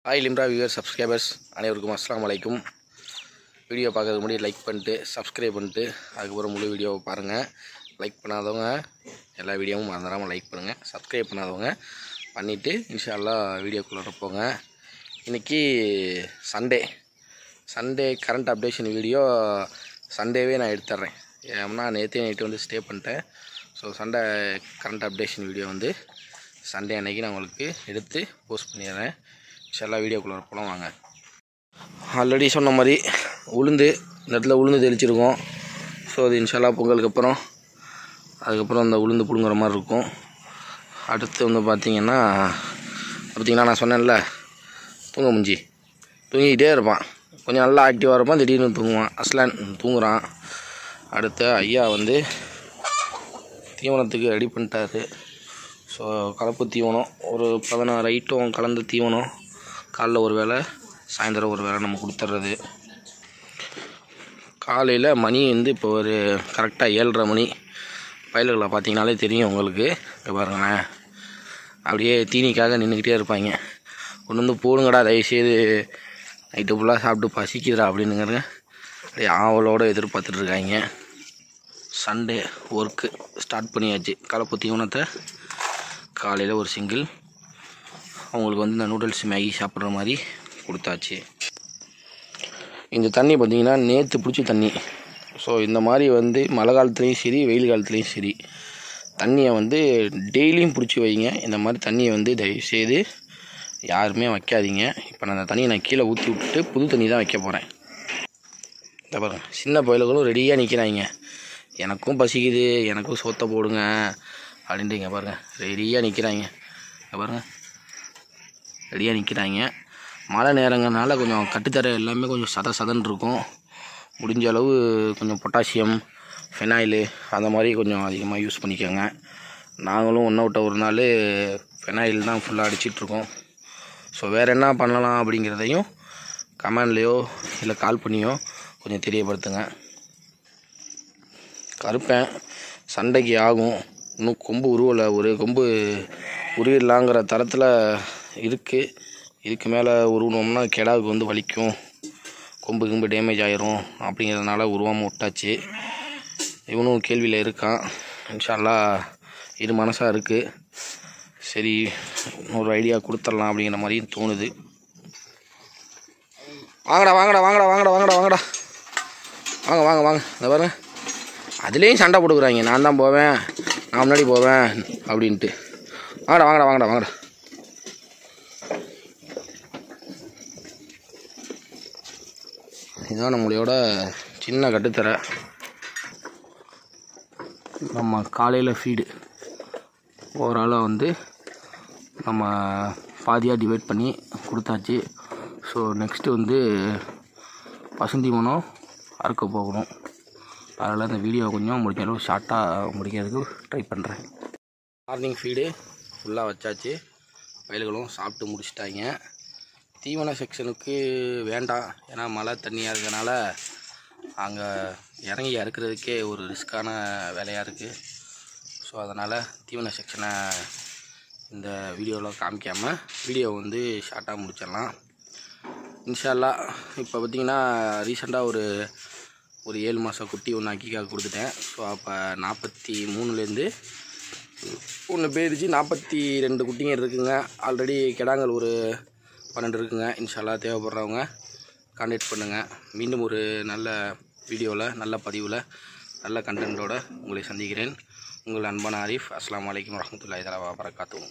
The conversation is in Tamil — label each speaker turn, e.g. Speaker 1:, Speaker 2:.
Speaker 1: ஹாய் லிம்ரா வியூவர் சப்ஸ்கிரைபர்ஸ் அனைவருக்கும் அஸ்ஸலாமு அலைக்கும். வீடியோ பார்க்கறதுக்கு முன்னாடி லைக் பண்ணிட்டு சப்ஸ்கிரைப் பண்ணிட்டு அதுக்கப்புறம் முழு வீடியோவை பாருங்கள். லைக் பண்ணாதவங்க எல்லா வீடியோவும் மறந்துடாமல் லைக் பண்ணுங்கள். சப்ஸ்கிரைப் பண்ணாதவங்க பண்ணிவிட்டு இன்ஷா அல்லாஹ் வீடியோக்குள்ளே போங்க. இன்றைக்கி சண்டே கரண்ட் அப்டேஷன் வீடியோ சண்டேவே நான் எடுத்துட்றேன். ஏன்னா நேற்று நைட்டு வந்து ஸ்டே பண்ணிட்டேன். So Sunday current updation video வந்து சண்டே அன்றைக்கி நான் உங்களுக்கு எடுத்து போஸ்ட் பண்ணிடுறேன். இன்ஷால்லா வீடியோக்குள்ளே போகலாம் வாங்க. ஆல்ரெடி சொன்ன மாதிரி உளுந்து இந்த இடத்துல உளுந்து தெளிச்சிருக்கோம். ஸோ அது இன்ஷால்லா பொங்கலுக்கு அப்புறம் அதுக்கப்புறம் அந்த உளுந்து பிடுங்குற மாதிரி இருக்கும். அடுத்து வந்து பார்த்திங்கன்னா நான் சொன்னேன்ல தூங்கிக்கிட்டே இருப்பான். கொஞ்சம் நல்லா ஆக்டிவாக இருப்பான், திடீர்னு தூங்குவான். அஸ்லான் தூங்குறான். அடுத்து ஐயா வந்து தீவனத்துக்கு ரெடி பண்ணிட்டாரு. ஸோ கலப்பு தீவனம் ஒரு 16 ஐட்டம் கலந்த தீவனம் காலைல ஒரு வேளை சாயந்தரம் ஒரு வேளை நம்ம கொடுத்துட்றது. காலையில் மணி வந்து இப்போ ஒரு கரெக்டாக 7:30 மணி. பயல்களை பார்த்தீங்கனாலே தெரியும் உங்களுக்கு. இப்போ பாருங்களேன், அப்படியே தீனிக்காக நின்றுக்கிட்டே இருப்பாங்க. கொண்டு வந்து போடுங்கடா தயவுசெய்து, நைட்டு ஃபுல்லாக சாப்பிட்டு பசிக்குதுடா அப்படின்னுங்கிறங்க அப்படியே ஆவலோடு எதிர்பார்த்துட்ருக்காங்க. சண்டே ஒர்க்கு ஸ்டார்ட் பண்ணியாச்சு. கலப்பு தீவனத்தை காலையில் ஒரு சிங்கிள் அவங்களுக்கு வந்து இந்த நூடுல்ஸ் மேகி சாப்பிட்ற மாதிரி கொடுத்தாச்சு. இந்த தண்ணி பார்த்திங்கன்னா நேற்று பிடிச்ச தண்ணி. ஸோ இந்த மாதிரி வந்து மழை காலத்துலேயும் சரி வெயில் காலத்துலேயும் சரி தண்ணியை வந்து டெய்லியும் பிடிச்சி வைங்க. இந்த மாதிரி தண்ணியை வந்து தயவுசெய்து யாருமே வைக்காதீங்க. இப்போ நான் அந்த தண்ணியை கீழே ஊற்றி விட்டுட்டு புது தண்ணி தான் வைக்க போகிறேன். இந்த பாருங்க, சின்ன பயல்களும் ரெடியாக நிற்கிறாங்க. எனக்கும் பசிக்குது, எனக்கும் சோத்தை போடுங்க அப்படின்ட்டு இங்கே பாருங்கள் ரெடியாக நிற்கிறாங்க. இங்கே பாருங்கள் ரெடியாக நிற்கிறாங்க. மழை நேரங்கிறனால கொஞ்சம் கட்டுத்தர எல்லாமே கொஞ்சம் சதன்னு இருக்கும். முடிஞ்ச அளவு கொஞ்சம் பொட்டாசியம் ஃபெனாயிலு அந்த மாதிரி கொஞ்சம் அதிகமாக யூஸ் பண்ணிக்கோங்க. நாங்களும் ஒன்று விட்ட ஒரு நாள் ஃபெனாயில் தான் ஃபுல்லாக அடிச்சிட்ருக்கோம். ஸோ வேறு என்ன பண்ணலாம் அப்படிங்கிறதையும் கமெண்ட்லேயோ இல்லை கால் பண்ணியோ கொஞ்சம் தெரியப்படுத்துங்க. கருப்பேன் சண்டைக்கு ஆகும். இன்னும் கொம்பு உருவலை, ஒரு கொம்பு உருவிடலாங்கிற தரத்தில் இருக்குது. இதுக்கு மேலே உருவினோம்னா கெடாவுக்கு வந்து வலிக்கும், கொம்பு டேமேஜ் ஆயிரும் அப்படிங்கிறதுனால உருவாமல் விட்டாச்சு. இவனும் கேள்வியில் இருக்கான். இன்ஷா அல்லாஹ் இது மனசாக இருக்குது. சரி ஒரு ஐடியா கொடுத்துடலாம் அப்படிங்கிற மாதிரியும் தோணுது. வாங்கடா வாங்கடா வாங்கடா வாங்கடா வாங்கடா வாங்கடா வாங்க வாங்க வாங்க. இந்த பாருங்க அதுலேயும் சண்டை போட்டுக்கிறாங்க. நான் தான் போவேன், நான் முன்னாடி போவேன் அப்படின்ட்டு. வாங்கடா வாங்கடா வாங்கடா வாங்கடா. இதுதான் நம்மளையோட சின்ன கட்டுத்தரை. நம்ம காலையில் ஃபீடு ஓவராலாக வந்து நம்ம பாதியாக டிவைட் பண்ணி கொடுத்தாச்சு. ஸோ நெக்ஸ்ட்டு வந்து பசுந்தீவனம் அறுக்க போகணும். அதனால் இந்த வீடியோ கொஞ்சம் முடிஞ்ச அளவு ஷார்ட்டாக முடிக்கிறதுக்கு ட்ரை பண்ணுறேன். மார்னிங் ஃபீடு ஃபுல்லாக வச்சாச்சு. வயல்களும் சாப்பிட்டு முடிச்சிட்டாங்க. தீவன செக்ஷனுக்கு வேண்டாம், ஏன்னா மழை தண்ணியாக இருக்கிறதுனால அங்கே இறங்கி அறுக்கிறதுக்கே ஒரு ரிஸ்க்கான வேலையாக இருக்குது. ஸோ அதனால் தீவன செக்ஷனை இந்த வீடியோவில் காமிக்காமல் வீடியோ வந்து ஷார்ட்டாக முடிச்சிடலாம் இன்ஷா அல்லாஹ். இப்போ பார்த்திங்கன்னா ரீசெண்டாக ஒரு 7 மாத குட்டி ஒன்று அக்கிக்காக கொடுத்துட்டேன். ஸோ அப்போ 43லேருந்து ஒன்று போயிடுச்சு. 42 குட்டிங்க இருக்குங்க. ஆல்ரெடி கிடாங்கள் ஒரு 12 இருக்குங்க. இன்ஷா அல்லாஹ் தேவைப்படுறவங்க கான்டாக்ட் பண்ணுங்கள். மீண்டும் ஒரு நல்ல வீடியோவில் நல்ல பதிவில் நல்ல கண்டென்ட்டோடு உங்களை சந்திக்கிறேன். உங்கள் அன்பான ஆரிஃப். அஸ்ஸலாமு அலைக்கும் வரஹ்மத்துல்லாஹி தஆலா வபரகாத்துஹு.